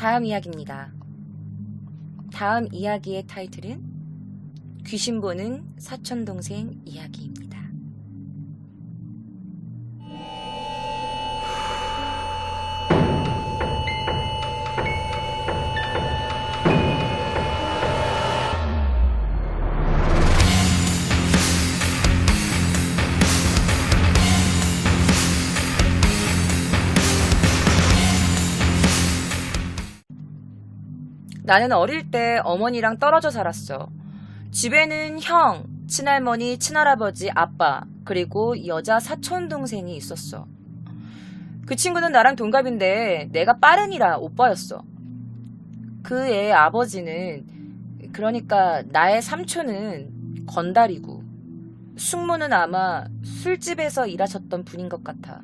다음 이야기입니다. 다음 이야기의 타이틀은 귀신 보는 사촌동생 이야기입니다. 나는 어릴 때 어머니랑 떨어져 살았어. 집에는 형, 친할머니, 친할아버지, 아빠, 그리고 여자 사촌동생이 있었어. 그 친구는 나랑 동갑인데 내가 빠른이라 오빠였어. 그 애 아버지는, 그러니까 나의 삼촌은 건달이고 숙모는 아마 술집에서 일하셨던 분인 것 같아.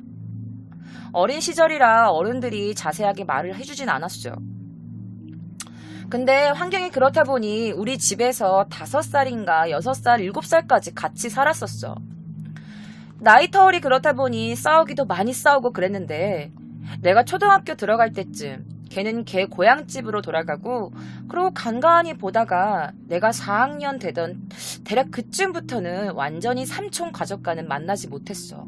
어린 시절이라 어른들이 자세하게 말을 해주진 않았어. 근데 환경이 그렇다 보니 우리 집에서 5살인가 6살, 7살까지 같이 살았었어. 나이 터울이 그렇다 보니 싸우기도 많이 싸우고 그랬는데 내가 초등학교 들어갈 때쯤 걔는 걔 고향집으로 돌아가고 그러고 간간히 보다가 내가 4학년 되던 대략 그쯤부터는 완전히 삼촌 가족과는 만나지 못했어.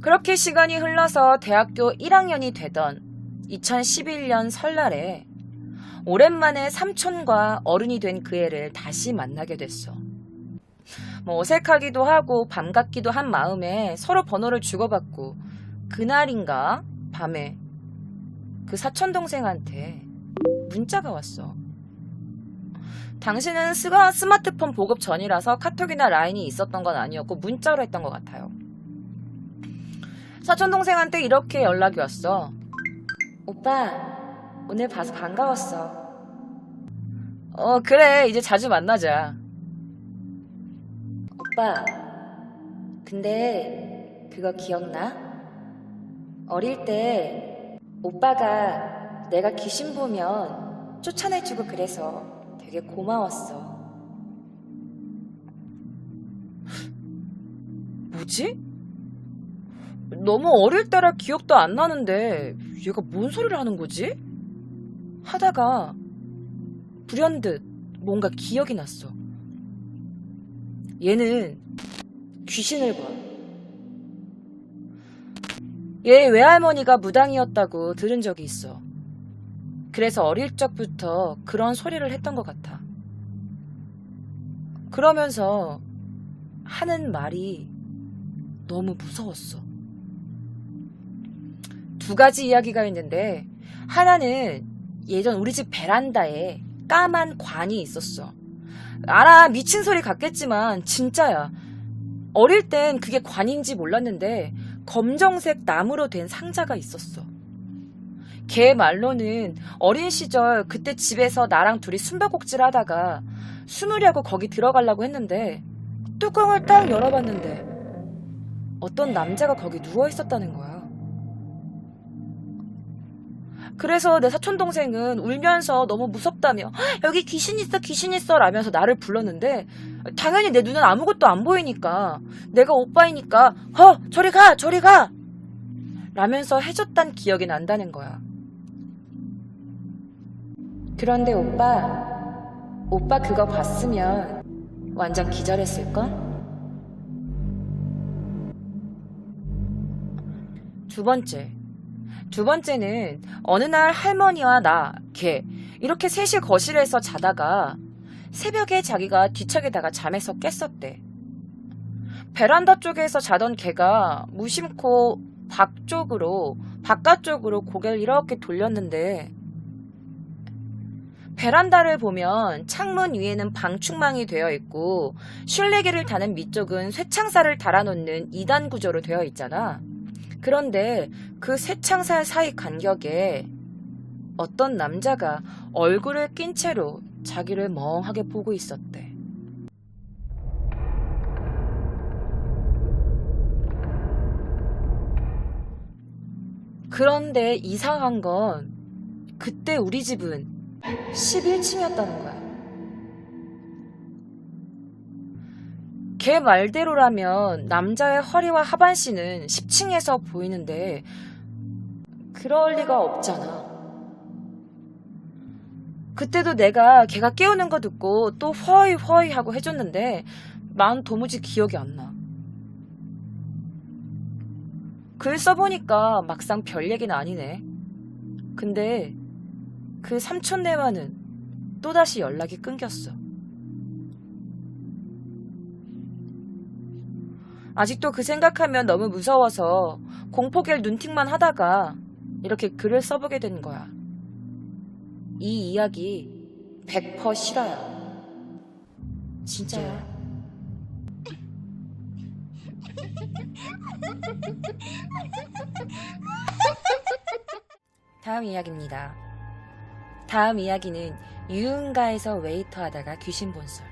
그렇게 시간이 흘러서 대학교 1학년이 되던 2011년 설날에 오랜만에 삼촌과 어른이 된 그 애를 다시 만나게 됐어. 어색하기도 하고 반갑기도 한 마음에 서로 번호를 주고받고 그날인가 밤에 그 사촌동생한테 문자가 왔어. 당신은 스마트폰 보급 전이라서 카톡이나 라인이 있었던 건 아니었고 문자로 했던 것 같아요. 사촌동생한테 이렇게 연락이 왔어. 오빠, 오늘 봐서 반가웠어. 그래, 이제 자주 만나자. 오빠, 근데 그거 기억나? 어릴 때 오빠가 내가 귀신 보면 쫓아내주고 그래서 되게 고마웠어. 뭐지? 너무 어릴 때라 기억도 안 나는데 얘가 뭔 소리를 하는 거지? 하다가 불현듯 뭔가 기억이 났어. 얘는 귀신을 봐. 얘 외할머니가 무당이었다고 들은 적이 있어. 그래서 어릴 적부터 그런 소리를 했던 것 같아. 그러면서 하는 말이 너무 무서웠어. 2가지 이야기가 있는데 하나는 예전 우리 집 베란다에 까만 관이 있었어. 알아, 미친 소리 같겠지만 진짜야. 어릴 땐 그게 관인지 몰랐는데 검정색 나무로 된 상자가 있었어. 걔 말로는 어린 시절 그때 집에서 나랑 둘이 숨바꼭질 하다가 숨으려고 거기 들어가려고 했는데 뚜껑을 딱 열어봤는데 어떤 남자가 거기 누워있었다는 거야. 그래서 내 사촌동생은 울면서 너무 무섭다며 여기 귀신 있어 귀신 있어 라면서 나를 불렀는데 당연히 내 눈은 아무것도 안 보이니까 내가 오빠이니까 저리 가 저리 가 라면서 해줬단 기억이 난다는 거야. 그런데 오빠 그거 봤으면 완전 기절했을걸? 2 번째는 어느 날 할머니와 걔 이렇게 셋이 거실에서 자다가 새벽에 자기가 뒤척에다가 잠에서 깼었대. 베란다 쪽에서 자던 걔가 무심코 바깥쪽으로 고개를 이렇게 돌렸는데 베란다를 보면 창문 위에는 방충망이 되어 있고 실내기를 다는 밑쪽은 쇠창살을 달아놓는 2단 구조로 되어 있잖아. 그런데 그 쇠창살 사이 간격에 어떤 남자가 얼굴을 낀 채로 자기를 멍하게 보고 있었대. 그런데 이상한 건 그때 우리 집은 11층이었다는 거야. 걔 말대로라면 남자의 허리와 하반신은 10층에서 보이는데 그럴 리가 없잖아. 그때도 내가 걔가 깨우는 거 듣고 또 허이 하고 해줬는데 난 도무지 기억이 안 나. 글 써보니까 막상 별 얘기는 아니네. 근데 그 삼촌네와는 또다시 연락이 끊겼어. 아직도 그 생각하면 너무 무서워서 공포겔 눈팅만 하다가 이렇게 글을 써보게 된 거야. 이 이야기 100% 실화야. 진짜야. 다음 이야기입니다. 다음 이야기는 유흥가에서 웨이터 하다가 귀신 본 썰.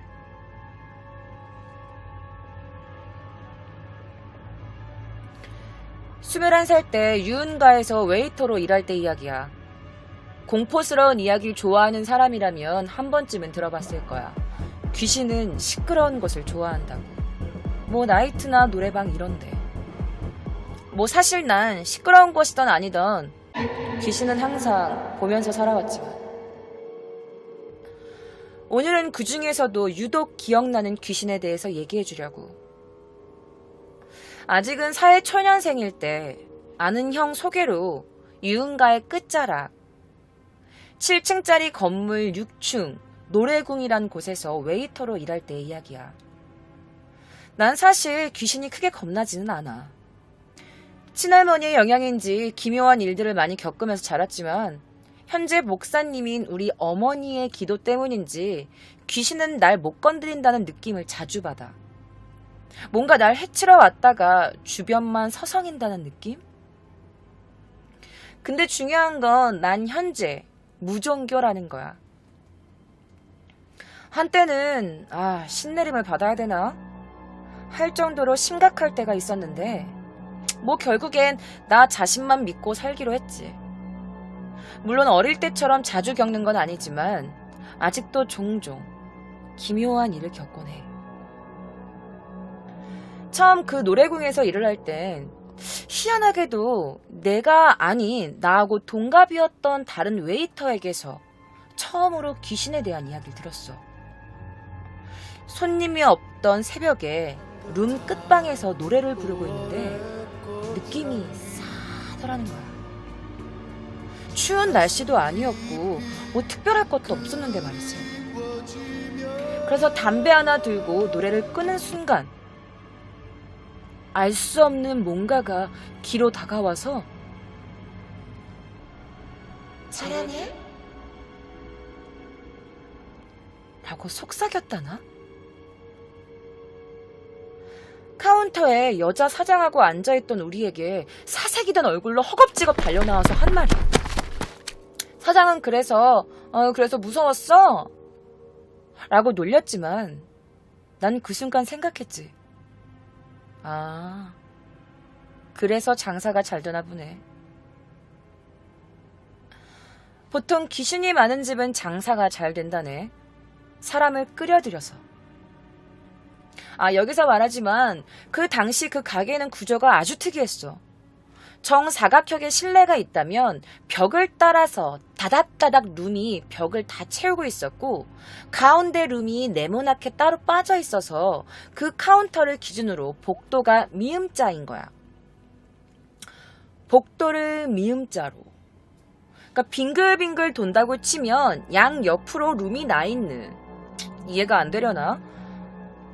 스물한 살 때 유흥가에서 웨이터로 일할 때 이야기야. 공포스러운 이야기를 좋아하는 사람이라면 한 번쯤은 들어봤을 거야. 귀신은 시끄러운 곳을 좋아한다고. 뭐 나이트나 노래방 이런데. 뭐 사실 난 시끄러운 곳이든 아니든 귀신은 항상 보면서 살아왔지만 오늘은 그 중에서도 유독 기억나는 귀신에 대해서 얘기해 주려고. 아직은 사회초년생일 때 아는 형 소개로 유흥가의 끝자락 7층짜리 건물 6층 노래궁이란 곳에서 웨이터로 일할 때의 이야기야. 난 사실 귀신이 크게 겁나지는 않아. 친할머니의 영향인지 기묘한 일들을 많이 겪으면서 자랐지만 현재 목사님인 우리 어머니의 기도 때문인지 귀신은 날 못 건드린다는 느낌을 자주 받아. 뭔가 날 해치러 왔다가 주변만 서성인다는 느낌? 근데 중요한 건 난 현재 무종교라는 거야. 한때는 신내림을 받아야 되나? 할 정도로 심각할 때가 있었는데 뭐 결국엔 나 자신만 믿고 살기로 했지. 물론 어릴 때처럼 자주 겪는 건 아니지만 아직도 종종 기묘한 일을 겪곤 해. 처음 그 노래궁에서 일을 할 땐 희한하게도 내가 아닌 나하고 동갑이었던 다른 웨이터에게서 처음으로 귀신에 대한 이야기를 들었어. 손님이 없던 새벽에 룸 끝방에서 노래를 부르고 있는데 느낌이 싸더라는 거야. 추운 날씨도 아니었고 뭐 특별할 것도 없었는데 말이지. 그래서 담배 하나 들고 노래를 끄는 순간 알 수 없는 뭔가가 귀로 다가와서 사랑해? 라고 속삭였다나? 카운터에 여자 사장하고 앉아있던 우리에게 사색이던 얼굴로 허겁지겁 달려나와서 한 말이. 사장은 그래서 무서웠어? 라고 놀렸지만 난 그 순간 생각했지. 그래서 장사가 잘 되나 보네. 보통 귀신이 많은 집은 장사가 잘 된다네. 사람을 끌여들여서. 여기서 말하지만 그 당시 그 가게는 구조가 아주 특이했어. 정사각형의 실내가 있다면 벽을 따라서 다닥다닥 룸이 벽을 다 채우고 있었고 가운데 룸이 네모나게 따로 빠져 있어서 그 카운터를 기준으로 복도가 미음자인 거야. 복도를 미음자로. 그러니까 빙글빙글 돈다고 치면 양 옆으로 룸이 나 있는. 이해가 안 되려나?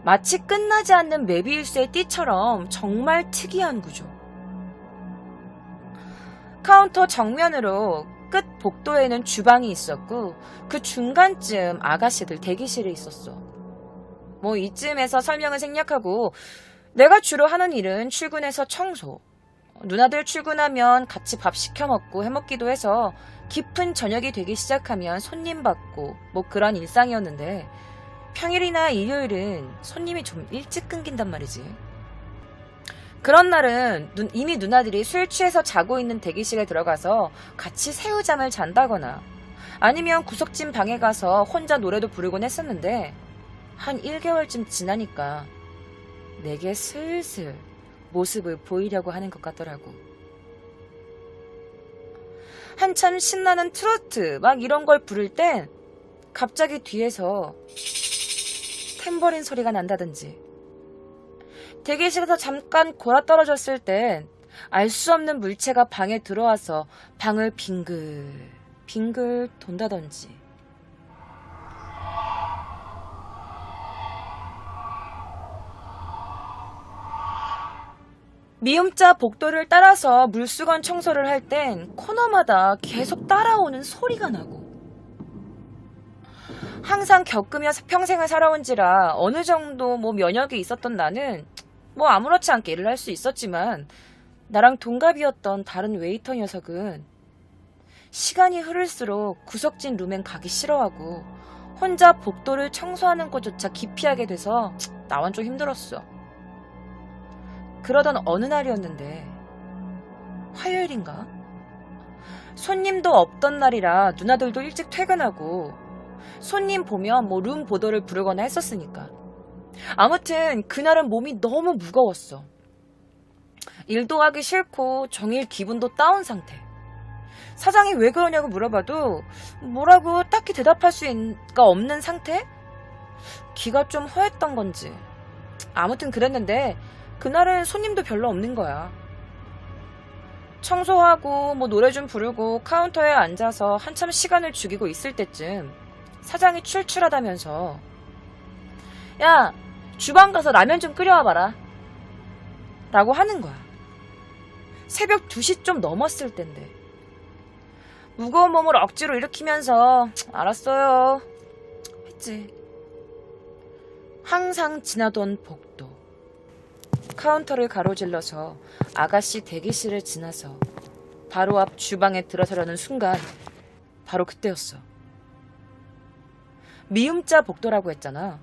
마치 끝나지 않는 메비우스의 띠처럼 정말 특이한 구조. 카운터 정면으로 끝 복도에는 주방이 있었고 그 중간쯤 아가씨들 대기실이 있었어. 뭐 이쯤에서 설명을 생략하고 내가 주로 하는 일은 출근해서 청소. 누나들 출근하면 같이 밥 시켜 먹고 해먹기도 해서 깊은 저녁이 되기 시작하면 손님 받고 뭐 그런 일상이었는데 평일이나 일요일은 손님이 좀 일찍 끊긴단 말이지. 그런 날은 이미 누나들이 술 취해서 자고 있는 대기실에 들어가서 같이 새우잠을 잔다거나 아니면 구석진 방에 가서 혼자 노래도 부르곤 했었는데 한 1개월쯤 지나니까 내게 슬슬 모습을 보이려고 하는 것 같더라고. 한참 신나는 트로트 막 이런 걸 부를 땐 갑자기 뒤에서 탬버린 소리가 난다든지, 대기실에서 잠깐 골아떨어졌을 땐 알 수 없는 물체가 방에 들어와서 방을 빙글 돈다든지. 미음자 복도를 따라서 물수건 청소를 할 땐 코너마다 계속 따라오는 소리가 나고, 항상 겪으며 평생을 살아온지라 어느 정도 면역이 있었던 나는 아무렇지 않게 일을 할 수 있었지만, 나랑 동갑이었던 다른 웨이터 녀석은 시간이 흐를수록 구석진 룸엔 가기 싫어하고 혼자 복도를 청소하는 것조차 기피하게 돼서 나만 좀 힘들었어. 그러던 어느 날이었는데, 화요일인가? 손님도 없던 날이라 누나들도 일찍 퇴근하고 손님 보면 룸 보더를 부르거나 했었으니까. 아무튼 그날은 몸이 너무 무거웠어. 일도 하기 싫고 종일 기분도 다운 상태. 사장이 왜 그러냐고 물어봐도 뭐라고 딱히 대답할 수가 없는 상태? 기가 좀 허했던 건지. 아무튼 그랬는데 그날은 손님도 별로 없는 거야. 청소하고 노래 좀 부르고 카운터에 앉아서 한참 시간을 죽이고 있을 때쯤 사장이 출출하다면서, 야, 주방 가서 라면 좀 끓여와봐라 라고 하는 거야. 새벽 2시 좀 넘었을 텐데. 무거운 몸을 억지로 일으키면서 알았어요 했지. 항상 지나던 복도. 카운터를 가로질러서 아가씨 대기실을 지나서 바로 앞 주방에 들어서려는 순간, 바로 그때였어. 미음자 복도라고 했잖아.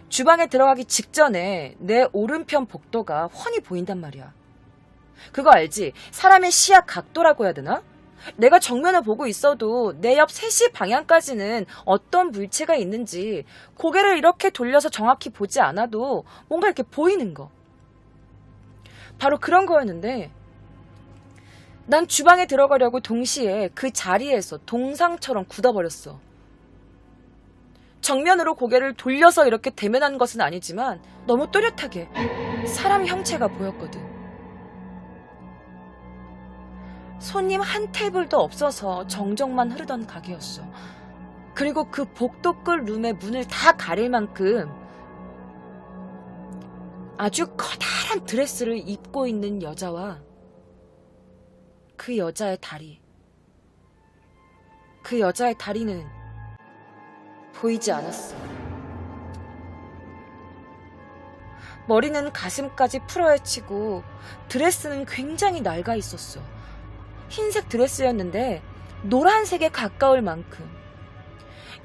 주방에 들어가기 직전에 내 오른편 복도가 훤히 보인단 말이야. 그거 알지? 사람의 시야 각도라고 해야 되나? 내가 정면을 보고 있어도 내 옆 3시 방향까지는 어떤 물체가 있는지 고개를 이렇게 돌려서 정확히 보지 않아도 뭔가 이렇게 보이는 거. 바로 그런 거였는데, 난 주방에 들어가려고 동시에 그 자리에서 동상처럼 굳어버렸어. 정면으로 고개를 돌려서 이렇게 대면한 것은 아니지만 너무 또렷하게 사람 형체가 보였거든. 손님 한 테이블도 없어서 정적만 흐르던 가게였어. 그리고 그 복도 끝 룸의 문을 다 가릴 만큼 아주 커다란 드레스를 입고 있는 여자와 그 여자의 다리. 그 여자의 다리는 보이지 않았어. 머리는 가슴까지 풀어헤치고 드레스는 굉장히 낡아 있었어. 흰색 드레스였는데 노란색에 가까울 만큼.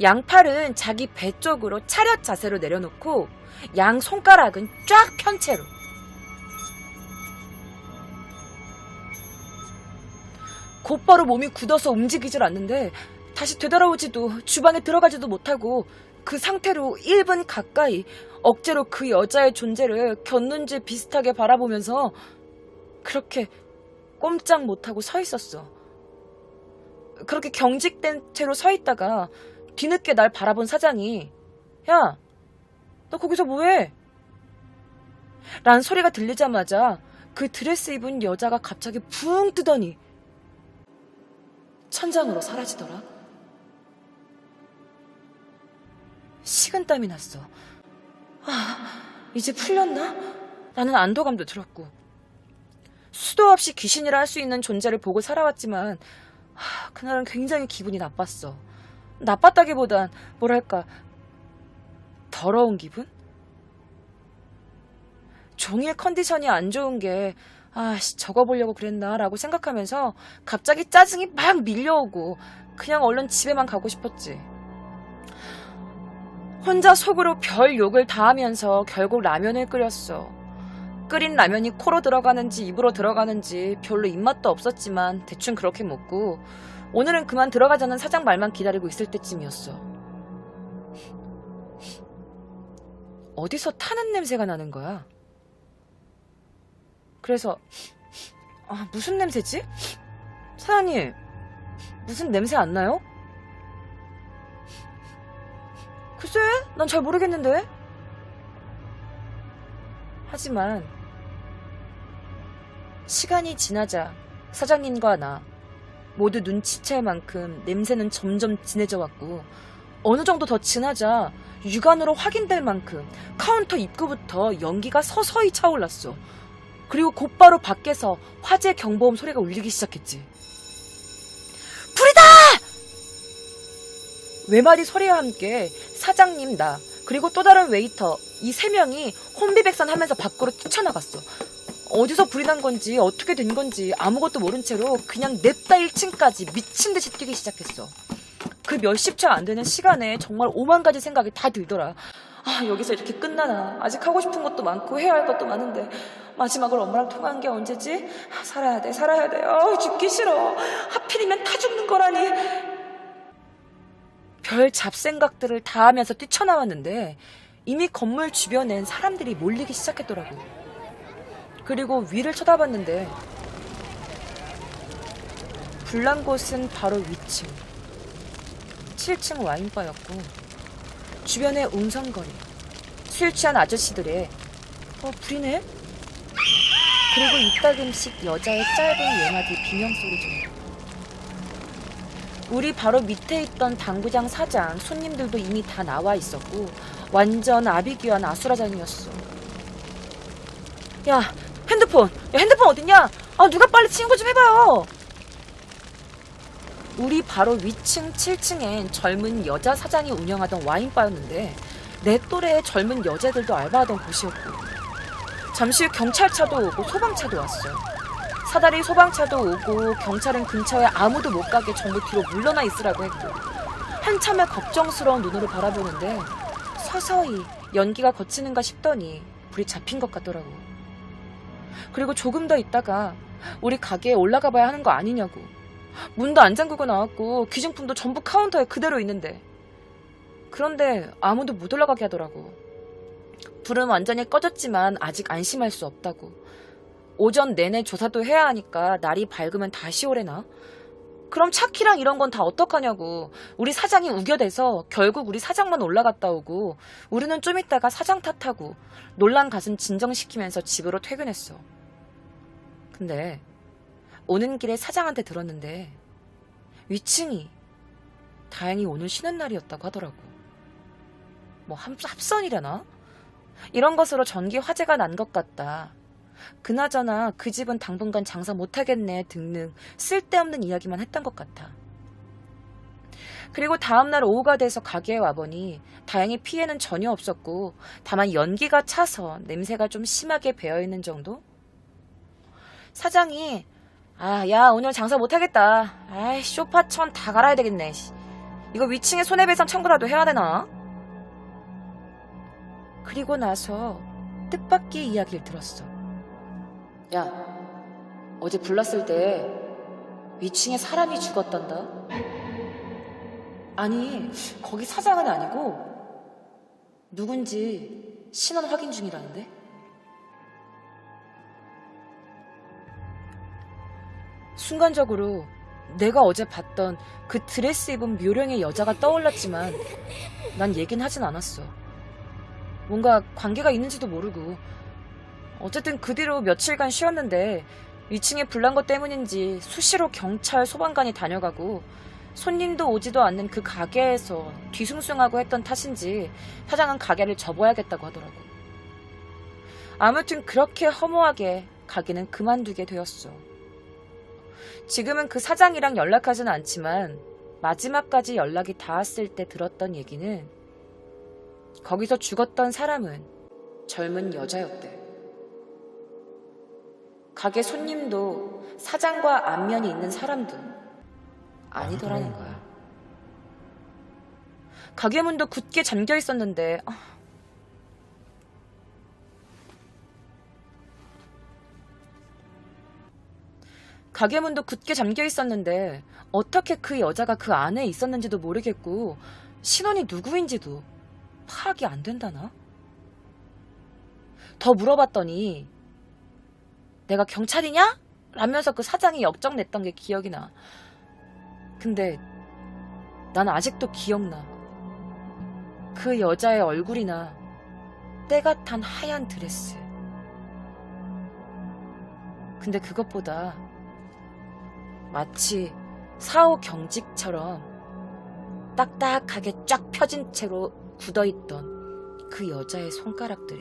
양팔은 자기 배 쪽으로 차렷 자세로 내려놓고 양 손가락은 쫙 편 채로. 곧바로 몸이 굳어서 움직이질 않는데 다시 되돌아오지도 주방에 들어가지도 못하고 그 상태로 1분 가까이 억지로 그 여자의 존재를 곁눈질 비슷하게 바라보면서 그렇게 꼼짝 못하고 서 있었어. 그렇게 경직된 채로 서 있다가 뒤늦게 날 바라본 사장이, 야, 너 거기서 뭐해? 라는 소리가 들리자마자 그 드레스 입은 여자가 갑자기 붕 뜨더니 천장으로 사라지더라. 식은땀이 났어. 이제 풀렸나? 나는 안도감도 들었고. 수도 없이 귀신이라 할 수 있는 존재를 보고 살아왔지만 그날은 굉장히 기분이 나빴어. 나빴다기보단 뭐랄까, 더러운 기분? 종일 컨디션이 안 좋은 게 적어보려고 그랬나 라고 생각하면서 갑자기 짜증이 막 밀려오고 그냥 얼른 집에만 가고 싶었지. 혼자 속으로 별 욕을 다 하면서 결국 라면을 끓였어. 끓인 라면이 코로 들어가는지 입으로 들어가는지 별로 입맛도 없었지만 대충 그렇게 먹고 오늘은 그만 들어가자는 사장 말만 기다리고 있을 때쯤이었어. 어디서 타는 냄새가 나는 거야. 그래서 무슨 냄새지? 사장님, 무슨 냄새 안 나요? 글쎄, 난 잘 모르겠는데. 하지만 시간이 지나자 사장님과 나 모두 눈치챌 만큼 냄새는 점점 진해져 왔고, 어느 정도 더 지나자 육안으로 확인될 만큼 카운터 입구부터 연기가 서서히 차올랐어. 그리고 곧바로 밖에서 화재 경보음 소리가 울리기 시작했지. 불이다! 외마디 소리와 함께 사장님, 나, 그리고 또 다른 웨이터, 이 3명이 혼비백산하면서 밖으로 뛰쳐나갔어. 어디서 불이 난 건지 어떻게 된 건지 아무것도 모른 채로 그냥 냅다 1층까지 미친 듯이 뛰기 시작했어. 그 몇십 초 안 되는 시간에 정말 오만 가지 생각이 다 들더라. 아, 여기서 이렇게 끝나나? 아직 하고 싶은 것도 많고 해야 할 것도 많은데 마지막으로 엄마랑 통화한 게 언제지? 아, 살아야 돼. 죽기 싫어. 하필이면 타 죽는 거라니. 별 잡생각들을 다 하면서 뛰쳐나왔는데 이미 건물 주변엔 사람들이 몰리기 시작했더라고. 그리고 위를 쳐다봤는데 불난 곳은 바로 위층 7층 와인바였고, 주변에 웅성거리 술 취한 아저씨들의 불이네? 그리고 이따금씩 여자의 짧은 외마디 비명소리 정도. 우리 바로 밑에 있던 당구장 사장 손님들도 이미 다 나와 있었고 완전 아비규환 아수라장이었어. 야, 핸드폰 어딨냐? 아, 누가 빨리 친구 좀 해봐요. 우리 바로 위층 7층엔 젊은 여자 사장이 운영하던 와인바였는데 내 또래의 젊은 여자들도 알바하던 곳이었고, 잠시 후 경찰차도 오고 소방차도 왔어. 사다리 소방차도 오고 경찰은 근처에 아무도 못 가게 전부 뒤로 물러나 있으라고 했고, 한참을 걱정스러운 눈으로 바라보는데 서서히 연기가 거치는가 싶더니 불이 잡힌 것 같더라고. 그리고 조금 더 있다가 우리 가게에 올라가 봐야 하는 거 아니냐고. 문도 안 잠그고 나왔고 귀중품도 전부 카운터에 그대로 있는데. 그런데 아무도 못 올라가게 하더라고. 불은 완전히 꺼졌지만 아직 안심할 수 없다고. 오전 내내 조사도 해야 하니까 날이 밝으면 다시 오래나? 그럼 차키랑 이런 건 다 어떡하냐고. 우리 사장이 우겨대서 결국 우리 사장만 올라갔다 오고 우리는 좀 있다가 사장 탓하고 놀란 가슴 진정시키면서 집으로 퇴근했어. 근데 오는 길에 사장한테 들었는데 위층이 다행히 오늘 쉬는 날이었다고 하더라고. 뭐 합선이려나? 이런 것으로 전기 화재가 난 것 같다. 그나저나 그 집은 당분간 장사 못하겠네 등등 쓸데없는 이야기만 했던 것 같아. 그리고 다음날 오후가 돼서 가게에 와보니 다행히 피해는 전혀 없었고 다만 연기가 차서 냄새가 좀 심하게 배어있는 정도? 사장이 야, 오늘 장사 못하겠다. 아이, 쇼파천 다 갈아야 되겠네. 이거 위층에 손해배상 청구라도 해야 되나? 그리고 나서 뜻밖의 이야기를 들었어. 야, 어제 불났을 때 위층에 사람이 죽었단다. 아니, 거기 사장은 아니고 누군지 신원 확인 중이라는데? 순간적으로 내가 어제 봤던 그 드레스 입은 묘령의 여자가 떠올랐지만 난 얘긴 하진 않았어. 뭔가 관계가 있는지도 모르고. 어쨌든 그 뒤로 며칠간 쉬었는데 위층에 불난 것 때문인지 수시로 경찰 소방관이 다녀가고 손님도 오지도 않는 그 가게에서 뒤숭숭하고 했던 탓인지 사장은 가게를 접어야겠다고 하더라고. 아무튼 그렇게 허무하게 가게는 그만두게 되었어. 지금은 그 사장이랑 연락하지는 않지만 마지막까지 연락이 닿았을 때 들었던 얘기는 거기서 죽었던 사람은 젊은 여자였대. 가게 손님도 사장과 안면이 있는 사람도 아니더라는 거야. 가게 문도 굳게 잠겨 있었는데 가게 문도 굳게 잠겨 있었는데 어떻게 그 여자가 그 안에 있었는지도 모르겠고 신원이 누구인지도 파악이 안 된다나? 더 물어봤더니 내가 경찰이냐? 라면서 그 사장이 역정냈던 게 기억이 나. 근데 난 아직도 기억나. 그 여자의 얼굴이나 때가 탄 하얀 드레스. 근데 그것보다 마치 사후 경직처럼 딱딱하게 쫙 펴진 채로 굳어있던 그 여자의 손가락들이